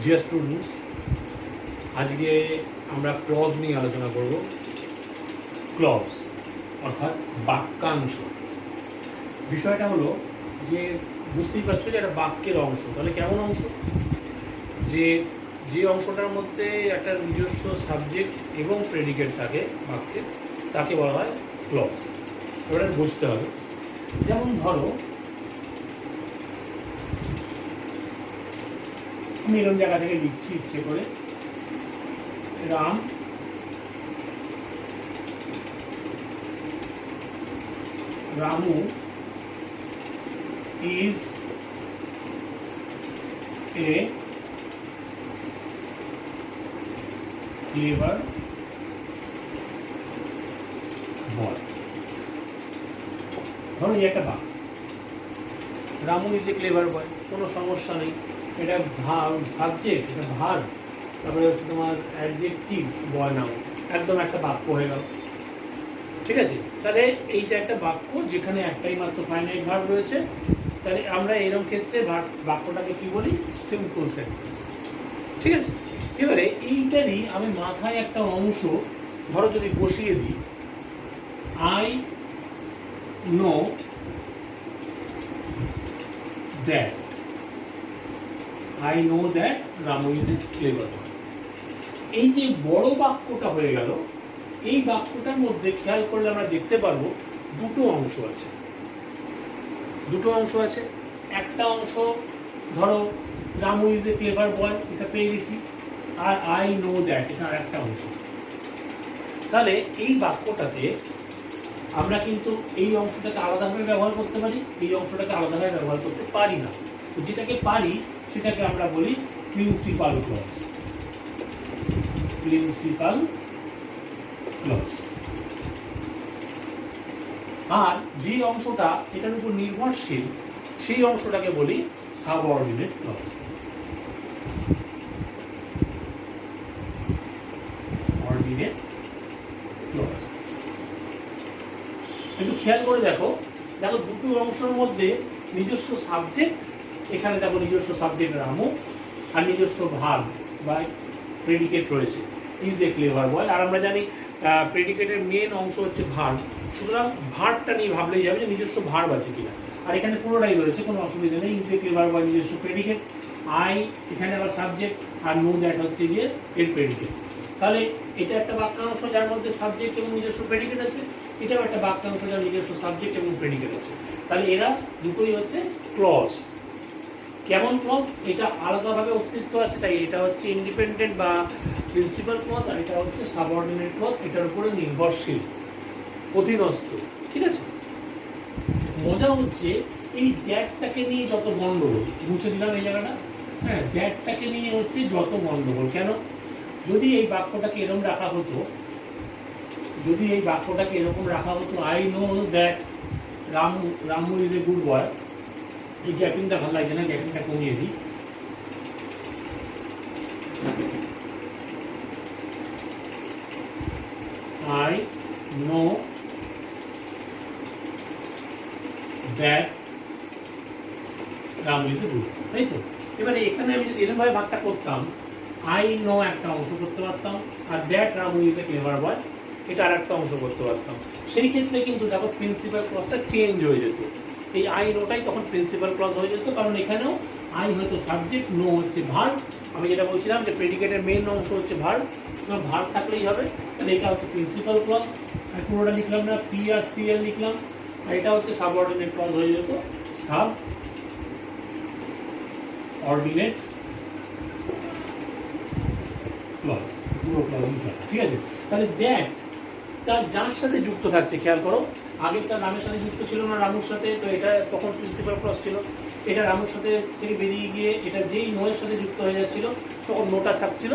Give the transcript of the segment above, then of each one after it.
Dear students, আজকে আমরা clause নিয়ে আলোচনা করব। ক্লজ অর্থাৎ বাক্যাংশ। বিষয়টা হলো যে বুঝতেই পারছো যে একটা বাক্যের অংশ। তাহলে কেমন অংশ? যে অংশটার মধ্যে একটা নিজস্ব সাবজেক্ট এবং প্রেডিকেট থাকে বাক্যে, তাকে বলা হয় ক্লজ। এবার বুঝতে হবে। যেমন ধরো, আমি এরকম জায়গা থেকে লিখছি ইচ্ছে করে, Ramu is a clever boy। ধরো এই একটা বাক্য, রামু ইজ এ ক্লেভার বয়, কোনো সমস্যা নেই। এটা সাবজেক্ট, এটা ভার্ব, তারপরে হচ্ছে তোমার অ্যাডজেক্টিভ, বয় নাও, একদম একটা বাক্য হয়ে গেল। ঠিক আছে? তাহলে এইটা একটা বাক্য যেখানে একটাই মাত্র ফাইনাইট ভার্ব রয়েছে। তাহলে আমরা এরকম ক্ষেত্রে বাক্যটাকে কি বলি? Simple sentence. ঠিক আছে? এবারে এইটারই আমি মাথায় একটা অংশ ধরো যদি বসিয়ে দিই, I know that, I know that Ramu is a clever boy. এই যে বড় বাক্যটা হয়ে গেল, এই বাক্যটার মধ্যে খেয়াল করলে আমরা দেখতে পারবো দুটো অংশ আছে। একটা অংশ ধরো Ramu is a clever boy, এটা পেয়ে গেছি, আর আই নো দ্যাট এটা আর একটা অংশ। তাহলে এই বাক্যটাতে আমরা কিন্তু এই অংশটাকে আলাদাভাবে ব্যবহার করতে পারি, এই অংশটাকে আলাদাভাবে ব্যবহার করতে পারি না। যেটাকে পারি সেটাকে আমরা বলি প্রিন্সিপাল ক্লজ। Principal clause. আর যে অংশটা এটার উপর নির্ভরশীল সেই অংশটাকে বলি সাবঅর্ডিনেট ক্লজ। Ordinate clause. একটু খেয়াল করে দেখো দুটো অংশের মধ্যে নিজস্ব সাবজেক্ট, এখানে দেখো নিজস্ব সাবজেক্ট রামু, আর নিজস্ব ভার্ব বা প্রেডিকেট রয়েছে ইজ এ ক্লেভার বয়। আর আমরা জানি প্রেডিকেটের মেন অংশ হচ্ছে ভার্ব, সুতরাং ভার্বটা নিয়ে ভাবলেই যাবে যে নিজস্ব ভার্ব আছে কিনা। আর এখানে পুরোটাই রয়েছে, কোনো অসুবিধা নেই। ইজ এ ক্লেভার বয় নিজস্ব প্রেডিকেট, আই এখানে আবার সাবজেক্ট, আর নো দ্যাট হচ্ছে গিয়ে এর প্রেডিকেট। তাহলে এটা একটা বাক্যাংশ যার মধ্যে সাবজেক্ট এবং নিজস্ব প্রেডিকেট আছে, এটাও একটা বাক্যাংশ যার নিজস্ব সাবজেক্ট এবং প্রেডিকেট আছে। তাহলে এরা দুটোই হচ্ছে ক্লজ। কেমন ক্লজ? এটা আলাদাভাবে অস্তিত্ব আছে, তাই এটা হচ্ছে ইন্ডিপেন্ডেন্ট বা প্রিন্সিপাল ক্লজ, আর এটা হচ্ছে সাবঅর্ডিনেট ক্লজ, এটার উপরে নির্ভরশীল, অধীনস্থ। ঠিক আছে? মজা হচ্ছে এই দ্যাটটাকে নিয়ে যত গন্ডগোল, মুছে দিলাম এই জায়গাটা, হ্যাঁ, দ্যাটটাকে নিয়ে হচ্ছে যত গন্ডগোল। কেন? যদি এই বাক্যটাকে এরকম রাখা হতো, I know that Ramu is a good boy, এই গ্যাপিংটা ভালো লাগছে না, গ্যাপিংটা কমিয়ে দিই। I know that Ramu is a good, তাই তো? এবারে এখানে আমি যদি এরকমভাবে ভাগটা করতাম, আই নো একটা অংশ করতে পারতাম, আর that Ramu is a clever boy এটা আর একটা অংশ করতে পারতাম। সেই ক্ষেত্রে কিন্তু দেখো প্রিন্সিপাল ক্লজটা চেঞ্জ হয়ে যেত। এই আই নোটাই তখন প্রিন্সিপাল ক্লজ হয়ে যেত, কারণ এখানেও আই হয়তো সাবজেক্ট, নো হচ্ছে ভার্ব। আমি যেটা বলছিলাম যে প্রেডিকেটের মেন অংশ হচ্ছে ভার্ব, সুতরাং ভার্ব থাকলেই হবে। তাহলে এটা হচ্ছে প্রিন্সিপাল ক্লজ। আর পুরোটা লিখলাম না, পি আর সি এল লিখলাম, আর এটা হচ্ছে সাবঅর্ডিনেট ক্লজ হয়ে যেত, সাব অর্ডিনেট ক্লজ, পুরো ক্লজই থাকে। ঠিক আছে? তাহলে দ্যাট তার যার সাথে যুক্ত থাকছে, খেয়াল করো, আগেরটা রামের সাথে যুক্ত ছিল না, রামুর সাথে, তো এটা তখন প্রিন্সিপাল ক্লজ ছিল। এটা রামুর সাথে থেকে বেরিয়ে গিয়ে এটা যেই নোয়ের সাথে যুক্ত হয়ে যাচ্ছিল, তখন নোটা থাকছিল,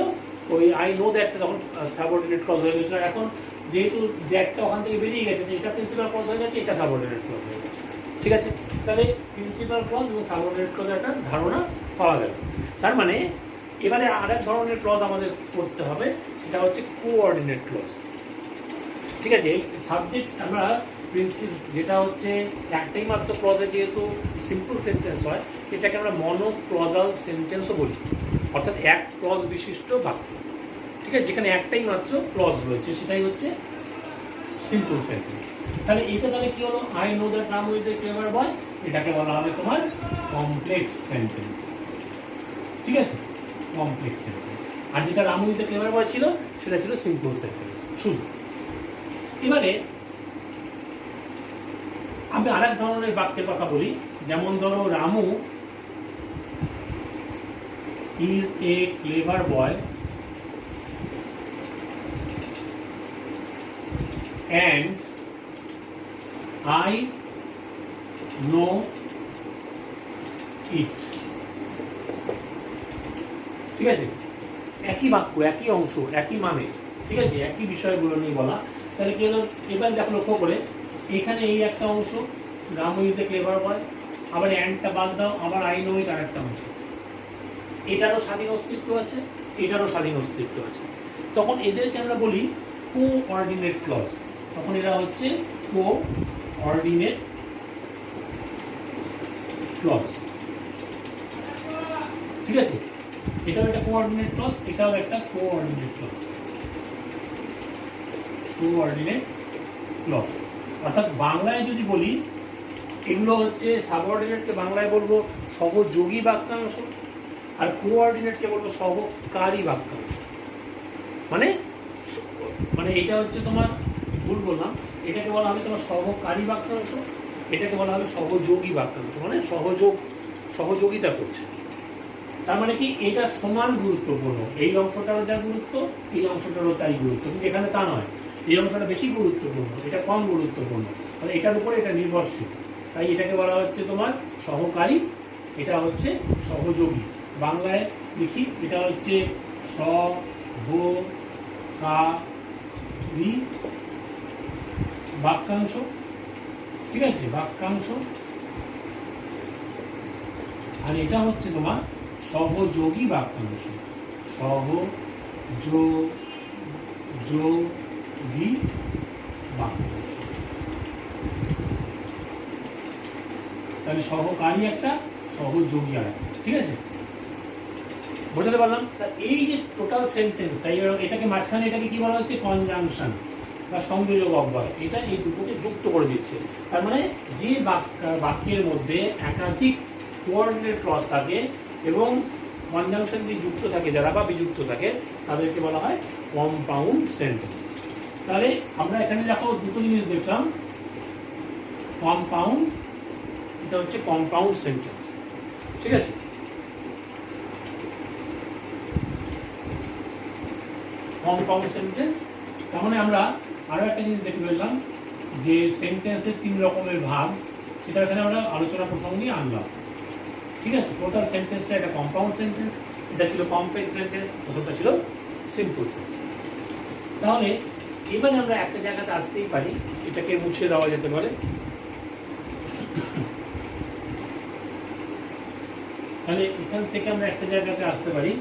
ওই আই নো দ্যাটটা তখন সাবঅর্ডিনেট ক্লজ হয়ে গেছিলো। এখন যেহেতু দ্যাটটা ওখান থেকে বেরিয়ে গেছে, এটা প্রিন্সিপাল ক্লজ হয়ে গেছে, এটা সাবঅর্ডিনেট ক্লজ হয়ে গেছে। ঠিক আছে? তাহলে প্রিন্সিপাল ক্লজ এবং সাবঅর্ডিনেট ক্লজের একটা ধারণা পাওয়া গেল। তার মানে এবারে আরেক ধরনের ক্লজ আমাদের করতে হবে, সেটা হচ্ছে কোঅর্ডিনেট ক্লজ। ঠিক আছে? সাবজেক্ট আমরা যেটা হচ্ছে একটাই মাত্র ক্লজে যেহেতু সিম্পল সেন্টেন্স হয়, এটাকে আমরা মনোক্লজাল সেন্টেন্সও বলি। অর্থাৎ এক ক্লজ বিশিষ্ট বাক্য, ঠিক আছে, যেখানে একটাই মাত্র ক্লজ রয়েছে, সেটাই হচ্ছে সিম্পল সেন্টেন্স। তাহলে এটা তাহলে কি হলো, I know that Ramu is a clever boy, এটাকে বলা হবে তোমার কমপ্লেক্স সেন্টেন্স, ঠিক আছে, কমপ্লেক্স সেন্টেন্স। আর যেটা Ramu is a clever boy ছিল সেটা ছিল সিম্পল সেন্টেন্স শুধু। এবারে আমি আরেক ধরনের বাক্যের কথা বলি, যেমন ধরো Ramu is a clever boy and I know it, ঠিক আছে, একই বাক্য, একই অংশ, একই মানে, ঠিক আছে, একই বিষয়গুলো নিয়ে বলা। তাহলে কি হলো, এবার দেখো লক্ষ্য করে এখানে এই একটা অংশ রামু ইজ এ ক্লেভার বয়, আবার অ্যান্ডটা বাদ দাও, আবার আই নো ইট আর একটা অংশ, এটারও স্বাধীন অস্তিত্ব আছে, এটারও স্বাধীন অস্তিত্ব আছে। তখন এদেরকে আমরা বলি কোঅর্ডিনেট ক্লজ। তখন এরা হচ্ছে কোঅর্ডিনেট ক্লজ, ঠিক আছে, এটাও একটা কোঅর্ডিনেট ক্লজ, এটাও একটা কোঅর্ডিনেট ক্লজ, কোঅর্ডিনেট ক্লজ। অর্থাৎ বাংলায় যদি বলি এগুলো হচ্ছে সাবঅর্ডিনেটকে বাংলায় বলবো সহযোগী বাক্যাংশ, আর কোঅর্ডিনেটকে বলবো সহকারী বাক্যাংশ। মানে মানে এটা হচ্ছে তোমার, ভুল বললাম, এটাকে বলা হবে তোমার সহকারী বাক্যাংশ, এটাকে বলা হবে সহযোগী বাক্যাংশ, মানে সহযোগিতা করছে। তার মানে কি, এটা সমান গুরুত্বপূর্ণ, এই অংশটারও যা গুরুত্ব এই অংশটারও তাই গুরুত্ব, কিন্তু এখানে তা নয়, এই অংশটা বেশি গুরুত্বপূর্ণ, এটা কম গুরুত্বপূর্ণ, মানে এটার উপরে এটা নির্ভরশীল। তাই এটাকে বলা হচ্ছে তোমার সহকারী, এটা হচ্ছে সহযোগী। বাংলায় লিখি, এটা হচ্ছে সহকারী বাক্যাংশ, ঠিক আছে, বাক্যাংশ। আর এটা হচ্ছে তোমার সহযোগী বাক্যাংশ, সহযোগী বাক্যাংশ। তাহলে সহকারী একটা, সহযোগী আর একটা, ঠিক আছে, বোঝাতে পারলাম। তা এই যে টোটাল সেন্টেন্স, তাই এটাকে মাঝখানে এটাকে কি বলা হচ্ছে, কনজাংশন বা সংযোজক অব্যয়, এটা এই দুটোকে যুক্ত করে দিচ্ছে। তার মানে যে বাক্যের মধ্যে একাধিক কোঅর্ডিনেট ক্লজ থাকে এবং কনজাংশন দিয়ে যুক্ত থাকে যারা বা বিযুক্ত থাকে, তাদেরকে বলা হয় কম্পাউন্ড সেন্টেন্স। তাহলে আমরা এখানে দেখো দুটো জিনিস দেখলাম, কম্পাউন্ড, এটা হচ্ছে কম্পাউন্ড সেন্টেন্স, ঠিক আছে। কম্পাউন্ড সেন্টেন্স, তার মানে আমরা আরও একটা জিনিস দেখে ফেললাম যে সেন্টেন্সের 3 রকমের ভাগ, সেটা এখানে আমরা আলোচনা প্রসঙ্গ নিয়ে আনলাম, ঠিক আছে। টোটাল সেন্টেন্সটা একটা কম্পাউন্ড সেন্টেন্স, এটা ছিল কমপ্লেক্স সেন্টেন্স, প্রথমটা ছিল সিম্পল সেন্টেন্স। তাহলে এবারে আমরা একটা জায়গাতে আসতেই পারি, এটাকে মুছে দেওয়া যেতে পারে। তাহলে এখান থেকে আমরা একটা জায়গাতে আসতে পারি,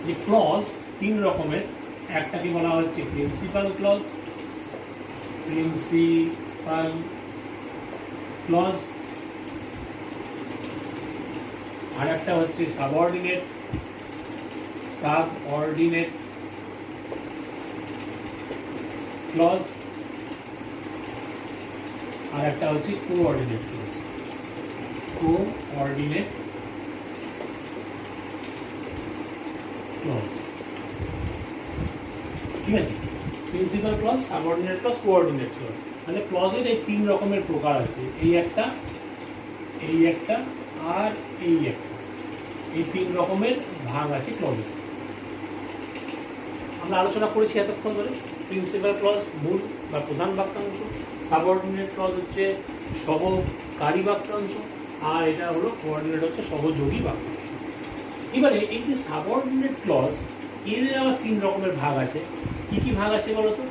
যে ক্লজ 3 রকমের, একটাকে বলা হচ্ছে প্রিন্সিপাল ক্লজ, প্রিন্সিপাল ক্লজ, আর একটা হচ্ছে সাবঅর্ডিনেট, সাবঅর্ডিনেট ক্লজ, আর একটা হচ্ছে কোঅর্ডিনেট ক্লজ, কোঅর্ডিনেট ক্লজ, ঠিক আছে। Principal clause, subordinate clause, coordinate clause. মানে ক্লজের এই 3 রকমের প্রকার আছে, এই একটা, এই একটা, আর এই একটা, এই 3 রকমের ভাগ আছে ক্লজের। আমরা আলোচনা করেছি এতক্ষণ ধরে। প্রিন্সিপাল ক্লজ মূল বা প্রধান বাক্যাংশ, সাবঅর্ডিনেট ক্লজ হচ্ছে সহকারী বাক্যাংশ, আর এটা হলো কোঅর্ডিনেট হচ্ছে সহযোগী বাক্যাংশ। এবারে এই যে সাবঅর্ডিনেট ক্লজ, এর আবার 3 রকমের ভাগ আছে। কি কি ভাগ আছে বলো তো?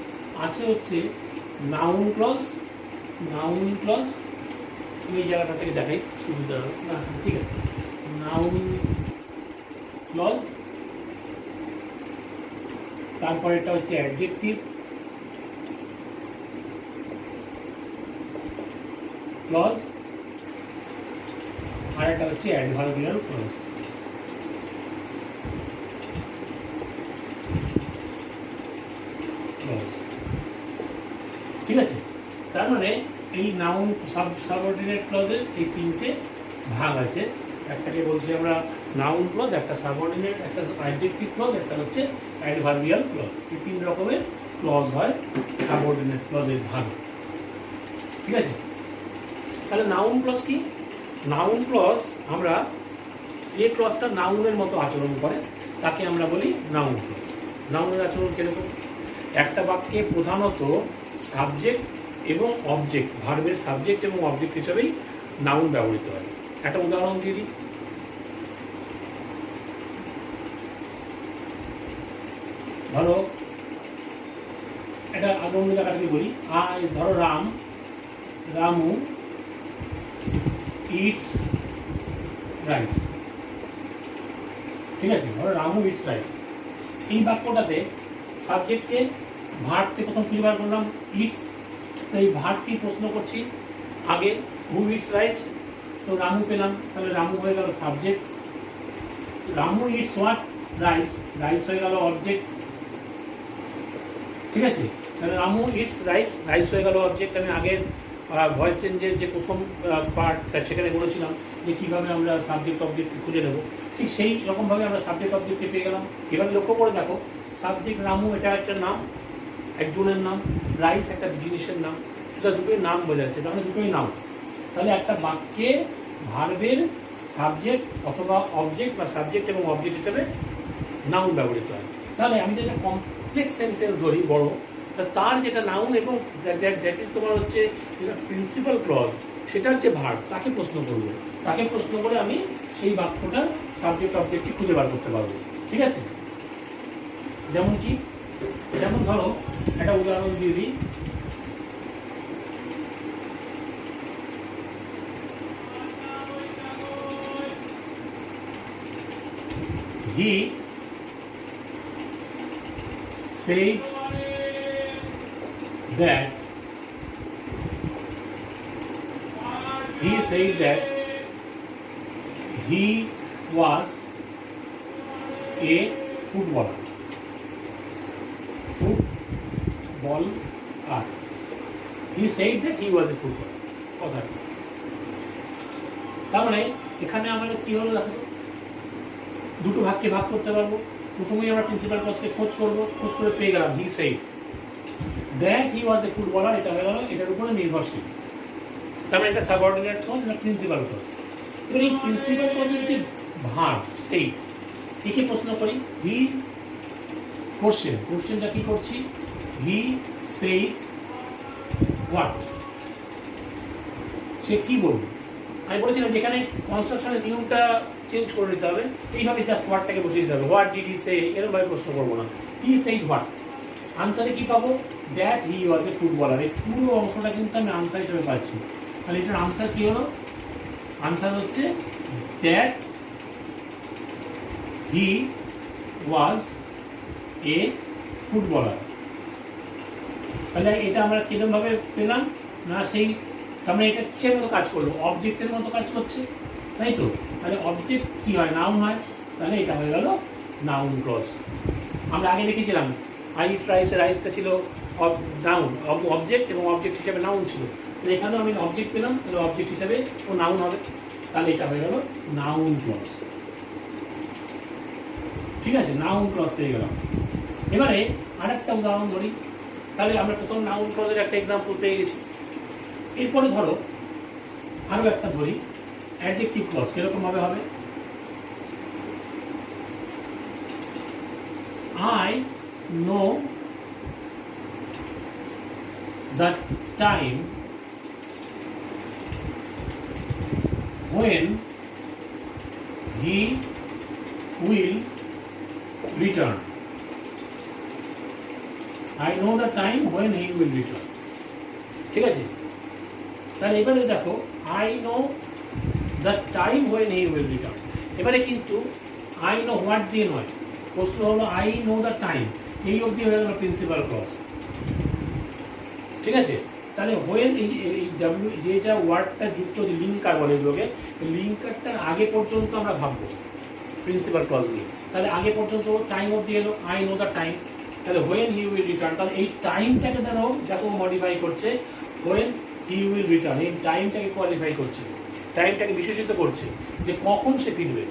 আছে হচ্ছে নাউন ক্লজ, নাউন ক্লজ, আমি এই জায়গাটা থেকে দেখাই সুবিধা হবে না, ঠিক আছে, নাউন ক্লজ, তারপর এটা হচ্ছে অ্যাডজেক্টিভ ক্লজ, আর একটা হচ্ছে অ্যাডভার্বিয়াল ক্লজ। ঠিক আছে, তার মানে এই নাউন সাবঅর্ডিনেট ক্লজের এই তিনটে ভাগ আছে। একটাকে বলছি আমরা নাউন ক্লজ, একটা সাবঅর্ডিনেট, একটা অ্যাডজেক্টিভ ক্লজ, একটা হচ্ছে অ্যাডভার্বিয়াল ক্লজ। এই তিন রকমের ক্লজ হয় সাবঅর্ডিনেট ক্লজের ভাগ। ঠিক আছে, তাহলে নাউন ক্লজ কি? নাউন ক্লজ আমরা যে ক্লজটা নাউনের মতো আচরণ করে তাকে আমরা বলি নাউন ক্লজ। নাউনের আচরণ কিরকম? একটা বাক্যে প্রধানত সাবজেক্ট এবং অবজেক্ট, ভার্বের সাবজেক্ট এবং অবজেক্ট হিসেবেই নাউন ব্যবহৃত হয়। একটা উদাহরণ দিয়ে দিই। ধরো এটা অন্য জায়গাটাকে বলি, ধরো রামু ইটস রাইস। ঠিক আছে, ধরো রামু ইটস রাইস। এই বাক্যটাতে সাবজেক্টকে ভার্বকে প্রথম খুঁজে বার করলাম ইটস, তো এই ভার্বকে প্রশ্ন করছি আগে, হু ইটস রাইস, তো রামু পেলাম, তাহলে রামু হয়ে গেল subject. Ramu it's what? Rice, rice হয়ে গেল অবজেক্ট। ঠিক আছে, তাহলে রামু ইটস রাইস, রাইস হয়ে গেল অবজেক্ট। আমি আগের ভয়েস চেঞ্জের যে প্রথম পার্ট সেখানে বলেছিলাম যে কীভাবে আমরা সাবজেক্ট অবজেক্টকে খুঁজে নেব, ঠিক সেই রকমভাবে আমরা সাবজেক্ট অবজেক্টকে পেয়ে গেলাম। এবার লক্ষ্য করে দেখো, সাবজেক্ট রামু এটা একটা নাম, একজনের নাম, রাইস একটা জিনিসের নাম, সেটা দুটোই নাম বোঝাচ্ছে, তাহলে দুটোই নাম। তাহলে একটা বাক্যে ভার্বের সাবজেক্ট অথবা অবজেক্ট বা সাবজেক্ট এবং অবজেক্ট হিসেবে নাউন ব্যবহৃত হয়। তাহলে আমি যেটা কমপ্লেক্স সেন্টেন্স ধরি বড়, তার যেটা নাউন এবং দ্যাট ইজ তোমার হচ্ছে যেটা প্রিন্সিপাল ক্লজ, সেটার যে ভার্ব তাকে প্রশ্ন করবো, তাকে প্রশ্ন করে আমি সেই বাক্যটার সাবজেক্ট অবজেক্টকে খুঁজে বার করতে পারবো। ঠিক আছে, যেমন কি, যেমন ধরো একটা উদাহরণ দিয়ে দিই। He said that he was a footballer. He said that he was a footballer. কথা, তার মানে এখানে আমাদের কি হলো দেখো, দুটো ভাগকে ভাগ করতে পারবো। প্রথমেই আমরা প্রিন্সিপাল ক্লজকে খোঁজ করবো, খোঁজ করে পেয়ে গেলাম he said that he was A footballer, এটা হয়ে গেল এটার উপরে নির্ভরশীল। তার মানে এটা সাবঅর্ডিনেট ক্লজ, এটা প্রিন্সিপাল ক্লজ। এবার এই প্রিন্সিপাল ক্লজের যে ভার্ব সেড, একে প্রশ্ন করি হি, কোশ্চেনটা কি করছি, হি সেড হোয়াট, সে কি বলবে। আমি বলেছিলাম যেখানে কনস্ট্রাকশনের নিয়মটা চেঞ্জ করে নিতে হবে, এইভাবে জাস্ট ওয়ার্ডটাকে বসিয়ে দিতে হবে। হোয়াট ডিড হি সে, এরকমভাবে প্রশ্ন করবো না। হি সেইড হোয়াট, আনসারে কি পাবো, that he was A footballer. এই পুরো অংশটা কিন্তু আমি আনসার হিসেবে পাচ্ছি। তাহলে এটার আনসার কি হলো, আনসার হচ্ছে that he was A footballer. তাহলে এটা আমরা কিরকমভাবে পেলাম না, সেই তার মানে এটা কিসের মতো কাজ করলো, অবজেক্টের মতো কাজ করছে, তাই তো। তাহলে অবজেক্ট কি হয়, নাউন হয়, তাহলে এটা হয়ে গেল নাউন ক্লজ। আমরা আগে দেখেছিলাম আই ইট রাইস, রাইসটা ছিল নাউন অবজেক্ট এবং অবজেক্ট হিসাবে নাউন ছিল। তাহলে এখানেও আমি অবজেক্ট পেলাম, তাহলে অবজেক্ট হিসাবে ও নাউন হবে, তাহলে এটা হয়ে গেল নাউন ক্লজ। ঠিক আছে, নাউন ক্লজ পেয়ে গেলাম। এবারে আরেকটা উদাহরণ ধরি, তাহলে আমরা প্রথম নাউন ক্লজের একটা এক্সাম্পল পেয়ে গেছি। এরপরে ধরো আরও একটা ধরি, অ্যাডজেক্টিভ ক্লজ। কিরকম ভাবে হবে, I know the time when he will return. I know the time when he will return. ঠিক আছে, তাহলে এবারে দেখো I know the time when he will return। এবারে কিন্তু I know what দিয়ে নয়, প্রশ্ন হলো I know the time, এই অবধি হয়ে গেল প্রিন্সিপাল ক্লজ। ঠিক আছে, তাহলে হোয়েন এই ডাব্লিউ যেটা ওয়ার্ডটা যুক্ত যে লিঙ্কার বলে এগুলোকে, লিঙ্কারটার আগে পর্যন্ত আমরা ভাববো প্রিন্সিপাল ক্লজ নিয়ে। তাহলে আগে পর্যন্ত টাইম অফ দিয়ে এলো, আই নো দ্য টাইম, তাহলে হোয়েন হি উইল রিটার্ন, তাহলে এই টাইমটাকে দেখো মডিফাই করছে, হোয়েন হি উইল রিটার্ন, এই টাইমটাকে কোয়ালিফাই করছে, টাইমটাকে বিশেষিত করছে যে কখন সে ফিরবে।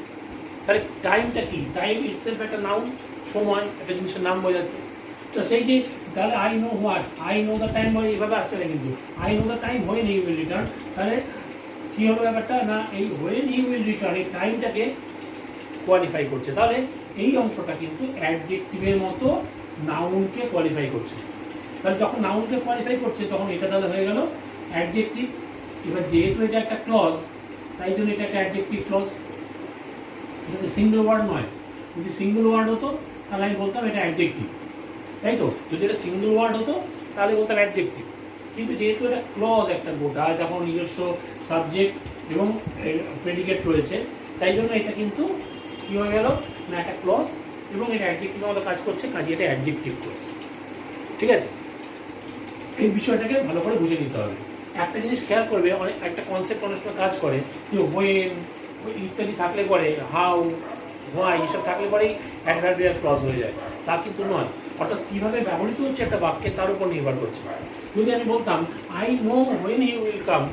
তাহলে টাইমটা কি? টাইম ইটসেলফ একটা নাউন, সময় একটা জিনিসের নাম বোঝাচ্ছে। তো সেই যে তাহলে I know what, I know the time এইভাবে আসছে না, কিন্তু I know the time when he will return, তাহলে কী হলো ব্যাপারটা না, এই হোয়েন হি উইল রিটার্ন এই টাইমটাকে কোয়ালিফাই করছে। তাহলে এই অংশটা কিন্তু অ্যাডজেক্টিভের মতো নাউনকে কোয়ালিফাই করছে। তাহলে যখন নাউনকে কোয়ালিফাই করছে তখন এটা তাহলে হয়ে গেল অ্যাডজেক্টিভ। এবার যেহেতু এটা একটা ক্লজ, তাই জন্য এটা একটা অ্যাডজেক্টিভ ক্লজ, এটা সিঙ্গল ওয়ার্ড নয়। যদি সিঙ্গল ওয়ার্ড হতো তাহলে আমি বলতাম এটা অ্যাডজেক্টিভ, তাই তো? যদি এটা সিঙ্গল ওয়ার্ড হতো তাহলে বলতাম অ্যাডজেক্টিভ। কিন্তু যেহেতু এটা ক্লজ একটা গোটা, যখন নিজস্ব সাবজেক্ট এবং প্রেডিকেট রয়েছে, তাই জন্য এটা কিন্তু কী হয়ে গেল না একটা ক্লজ, এবং এটা অ্যাডজেক্টিভের মতো কাজ করছে, কাজে এটা অ্যাডজেক্টিভ ক্লজ। ঠিক আছে, এই বিষয়টাকে ভালো করে বুঝে নিতে হবে। একটা জিনিস খেয়াল করবে, অনেক একটা কনসেপ্ট অনেক সময় কাজ করে যে হোয়েন ইত্যাদি থাকলে পরে, হাউ, হোয়াই এসব থাকলে পরেই অ্যাডভার্বিয়াল ক্লজ হয়ে যায়, তা কিন্তু নয়। অর্থাৎ কীভাবে ব্যবহৃত হচ্ছে একটা বাক্যে তার উপর নির্ভর করছে। যদি আমি বলতাম I know when he will come,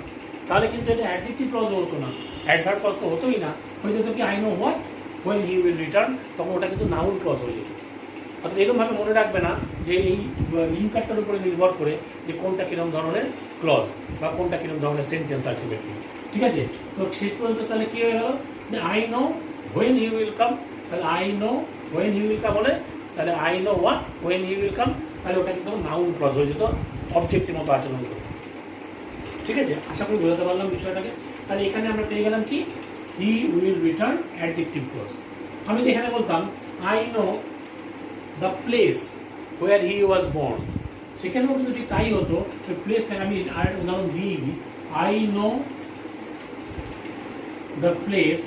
তাহলে কিন্তু এটা অ্যাডজেক্টিভ ক্লজ হতো না, অ্যাডভার্ব ক্লজ তো হতোই না, হয়ে যেত কি I know what when he will return, তখন ওটা কিন্তু নাউন ক্লজ হয়ে যেত। অর্থাৎ এরকমভাবে মনে রাখবে না যে এই লিঙ্কারটার উপরে নির্ভর করে যে কোনটা কীরকম ধরনের ক্লজ বা কোনটা কীরকম ধরনের সেন্টেন্স আলটিমেটলি। ঠিক আছে, তো শেষ পর্যন্ত তাহলে কী হয়ে গেল যে I know when he will come, তাহলে I know when he will come হলে তাহলে I know what when he will come, তাহলে ওটা কিন্তু নাউন ক্লজ হয়ে যেত, অবজেক্টের মতো আচরণ করে। ঠিক আছে, আশা করি বোঝাতে পারলাম বিষয়টাকে। তাহলে এখানে আমরা পেয়ে গেলাম কি, he will return adjective clause. আমি এখানে বলতাম I know the place where he was born, সেখানেও কিন্তু যদি তাই হতো, ওই প্লেসটাকে আমি আর উদাহরণ দিই, I know the place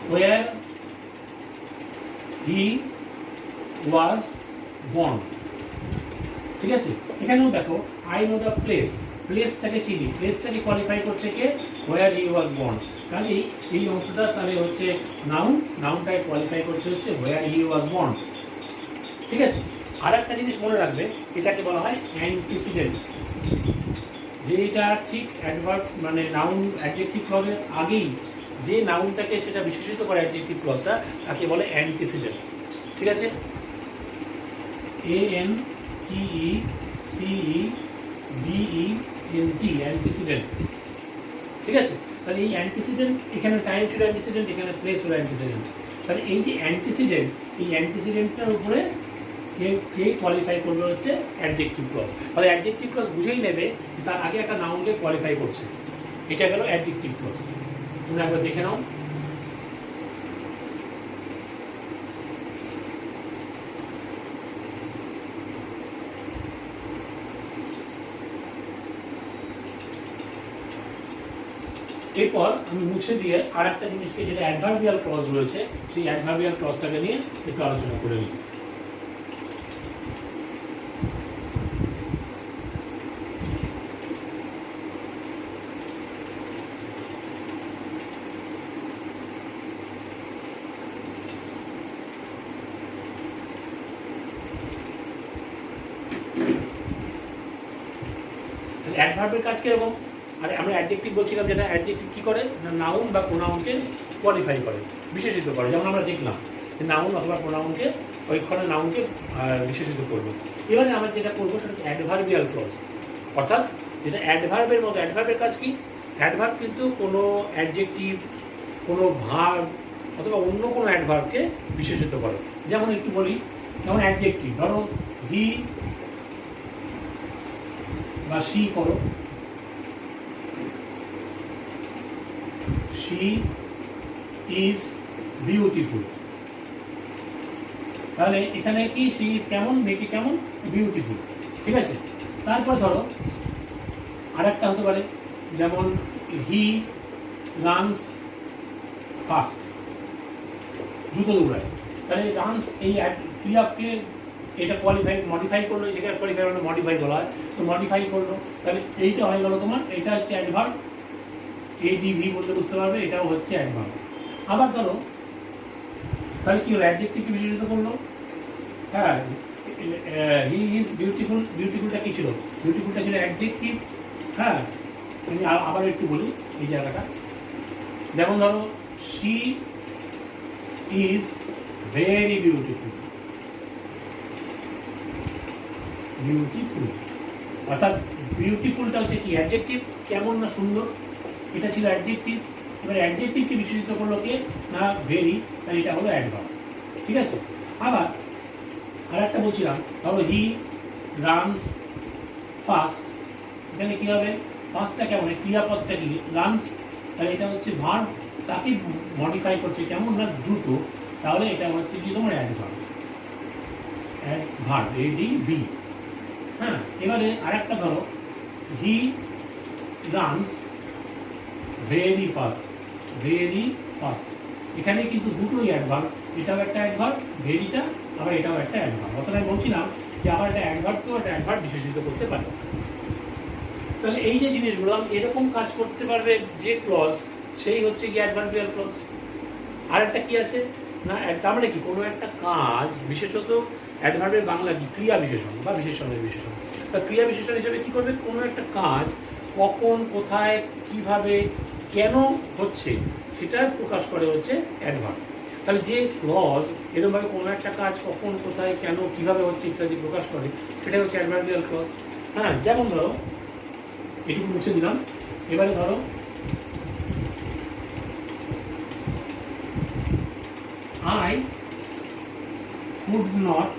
where he was born. ঠিক আছে, এখানেও দেখো আই নো দ্য প্লেস, প্লেসটাকে চিনি, প্লেসটাকে কোয়ালিফাই করছে কে, হোয়ার হি ওয়াজ বর্ন। কাজেই এই অংশটা তাহলে হচ্ছে নাউন, নাউনটাকে কোয়ালিফাই করছে হচ্ছে হোয়ার হি ওয়াজ বর্ন। ঠিক আছে, আর একটা জিনিস মনে রাখবে, এটাকে বলা হয় অ্যান্টিসিডেন্ট, যে এটা ঠিক অ্যাডভার্ব মানে নাউন অ্যাডজেক্টিভ ক্লজের আগেই যে নাউনটাকে সেটা বিশেষিত করে অ্যাডজেক্টিভ ক্লজটা, তাকে বলে অ্যান্টিসিডেন্ট। ঠিক আছে, ANTECEDENT, অ্যান্টিসিডেন্ট। ঠিক আছে, তাহলে এই অ্যান্টিসিডেন্ট, এখানে টাইম ছিল অ্যান্টিসিডেন্ট, এখানে প্লেস হলো অ্যান্টিসিডেন্ট। তাহলে এই যে অ্যান্টিসিডেন্ট, এই অ্যান্টিসিডেন্টটার উপরে কে কোয়ালিফাই করবে হচ্ছে অ্যাডজেক্টিভ ক্লজ। তাহলে অ্যাডজেক্টিভ ক্লজ বুঝেই নেবে তার আগে একটা নাউনকে কোয়ালিফাই করছে, এটা গেল অ্যাডজেক্টিভ ক্লজ। তুমি একবার দেখে নাও। এরপর আমি মুছে দিয়ে আর একটা জিনিসকে, যেটা অ্যাডভার্বিয়াল ক্লজ রয়েছে, সেই অ্যাডভার্বিয়াল ক্লজটাকে নিয়ে একটু আলোচনা করে নিই। অ্যাডভার্বের কাজ কিরকম? আর আমরা অ্যাডজেক্টিভ বলছিলাম, যেটা অ্যাডজেক্টিভ কী করে না, নাউন বা প্রোনাউনকে কোয়ালিফাই করে, বিশেষিত করে। যেমন আমরা দেখলাম যে নাউন অথবা প্রোনাউনকে, ওইখানে নাউনকে বিশেষিত করবো। এবারে আমরা যেটা করবো সেটা হচ্ছে অ্যাডভার্বিয়াল ক্লজ, অর্থাৎ যেটা অ্যাডভার্বের মতো। অ্যাডভার্বের কাজ কি? অ্যাডভার্ব কিন্তু কোনো অ্যাডজেক্টিভ, কোনো ভার্ব অথবা অন্য কোনো অ্যাডভার্বকে বিশেষিত করে। যেমন একটু বলি, যেমন অ্যাডজেক্টিভ ধরো হি বা শি করো, শি ইজ বিউটিফুল। তাহলে এখানে কি শি ইজ কেমন, মেয়েটি কেমন, বিউটিফুল। ঠিক আছে, তারপর ধরো আর একটা হতে পারে, যেমন হি রানস ফাস্ট, দ্রুত দৌড়ায়। তাহলে রানস এই ক্রিয়াকে এটা কোয়ালিফাই মডিফাই করলো, যেটা কোয়ালিফাই মানে মডিফাই বলা হয়, তো মডিফাই করলো, তাহলে এইটা হয়ে গেল তোমার, এটা হচ্ছে অ্যাডভার্ব, এডিভি বলতে বুঝতে পারবে, এটাও হচ্ছে অ্যাডভার্ব। আবার ধরো তাহলে কি হলো, অ্যাডজেক্টিভকে বিশেষিত করলো, হ্যাঁ হি ইজ বিউটিফুল, বিউটিফুলটা কি ছিল, বিউটিফুলটা ছিল অ্যাডজেক্টিভ। হ্যাঁ আমি আবার একটু বলি এই জায়গাটা, যেমন ধরো she is very beautiful, beautiful অর্থাৎ বিউটিফুলটা হচ্ছে কি অ্যাডজেক্টিভ, কেমন না সুন্দর, এটা ছিল অ্যাডজেক্টিভ। এবার অ্যাডজেক্টিভকে বিশেষিত করলো কে না ভেরি, তাই এটা হলো অ্যাডভার্ব, ঠিক আছে। আবার আর একটা বলছিলাম, ধরো হি রানস ফাস্ট, এখানে কী হবে, ফাস্টটা কেমন, ক্রিয়াপদটা কি রানস, তাহলে এটা হচ্ছে ভার্ব, তাকে মডিফাই করছে কেমন না দ্রুত, তাহলে এটা হচ্ছে কি তোমার অ্যাডভার্ব, অ্যাডভার্ব এডিভি। হ্যাঁ এবারে আর একটা ধরো he runs very fast, very fast, এখানে কিন্তু দুটোই অ্যাডভার্ব, এটাও একটা অ্যাডভার্ব ভেরিটা, আবার এটাও একটা অ্যাডভার্ব, অর্থাৎ আমি বলছিলাম যে আবার একটা অ্যাডভার্বকেও একটা অ্যাডভার্ব বিশেষিত করতে পারে। তাহলে এই যে জিনিসগুলো এরকম কাজ করতে পারবে যে ক্লজ, সেই হচ্ছে কি অ্যাডভার্বিয়াল ক্লজ। আর একটা কি আছে না, তার মানে কি কোনো একটা কাজ, বিশেষত অ্যাডভার্বের বাংলা কি ক্রিয়া বিশেষণ বা বিশেষণের বিশেষণ, তা ক্রিয়া বিশেষণ হিসেবে কী করবে, কোনো একটা কাজ কখন কোথায় কিভাবে কেন হচ্ছে সেটা প্রকাশ করে হচ্ছে অ্যাডভার্ব। তাহলে যে ক্লজ এরকমভাবে কোনো একটা কাজ কখন কোথায় কেন কিভাবে হচ্ছে ইত্যাদি প্রকাশ করে, সেটাই হচ্ছে অ্যাডভার্বিয়াল ক্লজ। হ্যাঁ যেমন ধরো এটুকু মুছে দিলাম, এবারে ধরো I could not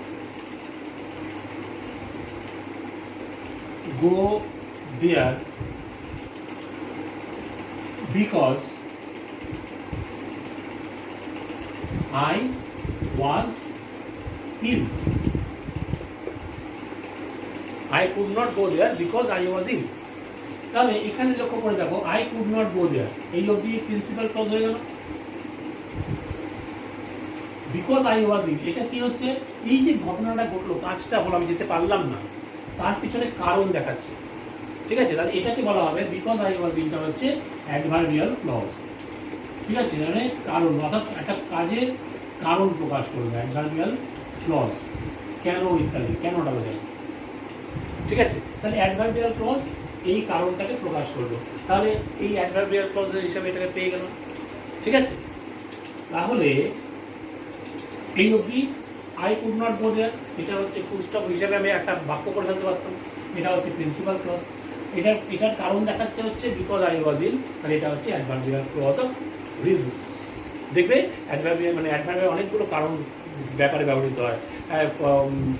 go there because I was ill. I could not go there because I was ill. তাহলে এখানে লক্ষ্য করে দেখো I could not go there, এই অবধি প্রিন্সিপাল ক্লজ হয়ে গেল। বিকজ আই ওয়াজ ইন, এটা কি হচ্ছে, এই যে ঘটনাটা ঘটলো, কাজটা হলো, আমি যেতে পারলাম না, তার পিছনে কারণ দেখাচ্ছে, ঠিক আছে। তাহলে এটাকে বলা হবে বিকজ আই ওয়াজ ইনটা হচ্ছে অ্যাডভার্বিয়াল ক্লজ, ঠিক আছে, মানে কারণ, অর্থাৎ একটা কাজের কারণ প্রকাশ করবে অ্যাডভার্বিয়াল ক্লজ, কেন ইত্যাদি, কেনটা বোঝায়, ঠিক আছে। তাহলে অ্যাডভার্বিয়াল ক্লজ এই কারণটাকে প্রকাশ করলো, তাহলে এই অ্যাডভার্বিয়াল ক্লজের হিসাবে এটাকে পেয়ে গেল, ঠিক আছে। তাহলে এই অবধি আই কুড নট গো দেয়ার, এটা হচ্ছে ফুল স্টপ হিসেবে আমি একটা বাক্য করে ফেলতে পারতাম, এটা হচ্ছে প্রিন্সিপাল ক্লজ, এটার কারণ দেখাচ্ছে হচ্ছে বিকজ আই ওয়াজ ইল, তাহলে এটা হচ্ছে অ্যাডভার্বিয়াল ক্লজ অফ রিজন। দেখবে অ্যাডভার্বিয়াল মানে অ্যাডভার্বিয়াল অনেকগুলো কারণ ব্যাপারে ব্যবহৃত হয়,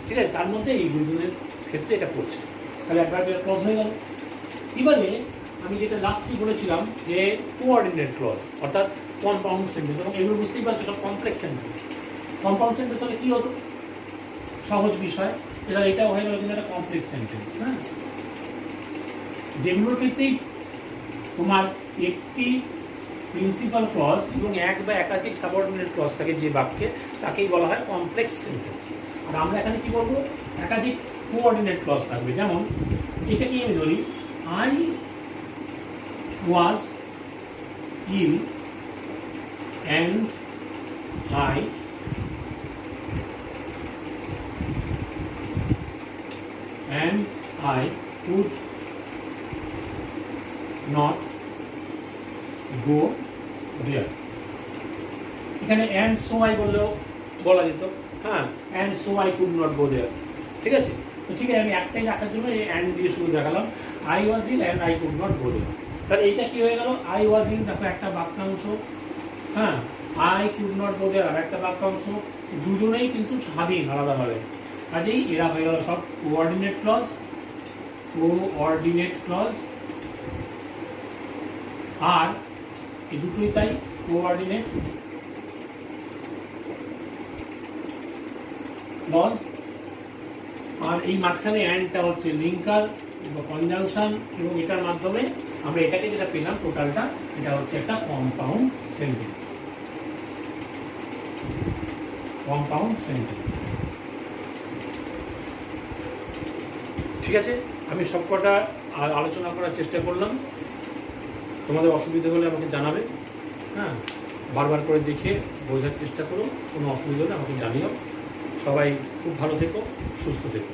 ঠিক আছে, তার মধ্যে এই রিজনের ক্ষেত্রে এটা পড়ছে, তাহলে অ্যাডভার্বিয়াল ক্লজ হয়ে গেল। এবারে আমি যেটা লাস্টলি বলেছিলাম যে কোঅর্ডিনেট ক্লজ অর্থাৎ কম্পাউন্ড সেন্টেন্স, এবং এগুলো বুঝতেই পারছো সব কমপ্লেক্স সেন্টেন্স। কম্পাউন্ড সেন্টেন্স হলে কী হতো, সহজ বিষয়, এবার এটাও হয়ে গেল কিন্তু একটা কমপ্লেক্স সেন্টেন্স। হ্যাঁ যেগুলোর ক্ষেত্রেই তোমার একটি প্রিন্সিপাল ক্লজ এবং এক বা একাধিক সাবঅর্ডিনেট ক্লজ থাকে যে বাক্যে, তাকেই বলা হয় কমপ্লেক্স সেন্টেন্স। আর আমরা এখানে কি বলবো, একাধিক কোঅর্ডিনেট ক্লজ থাকবে। যেমন এটাকেই আমি ধরি I was ill and I could not go there. এখানে and so I বললেও বলা যেত, হ্যাঁ and so I could not go there, ঠিক আছে। তো ঠিক আছে, আমি একটাই রাখার জন্য এই and দিয়ে শুরু দেখালাম, I was ill and I could not go there। তাহলে এইটা কি হয়ে গেল, I was ill দেখো একটা বাক্যাংশ, হ্যাঁ I could not go there আর একটা বাক্যাংশ, দুজনেই কিন্তু স্বাধীন আলাদাভাবে, কাজেই এরা হয়ে গেল সব কোঅর্ডিনেট ক্লজ, আর এই দুটোই তাই কোঅর্ডিনেট ক্লজ। আর এই মাঝখানে অ্যান্ডটা হচ্ছে লিঙ্কার বা কনজাংশন, এবং এটার মাধ্যমে আমরা এটাকে যেটা পেলাম টোটালটা, এটা হচ্ছে একটা কম্পাউন্ড সেন্টেন্স। ঠিক আছে, আমি সবকটা আলোচনা করার চেষ্টা করলাম। তোমাদের অসুবিধা হলে আমাকে জানাবে, হ্যাঁ, বারবার করে দেখে বোঝার চেষ্টা করো। কোনো অসুবিধা হলে আমাকে জানিও। সবাই খুব ভালো থেকো, সুস্থ থেকো।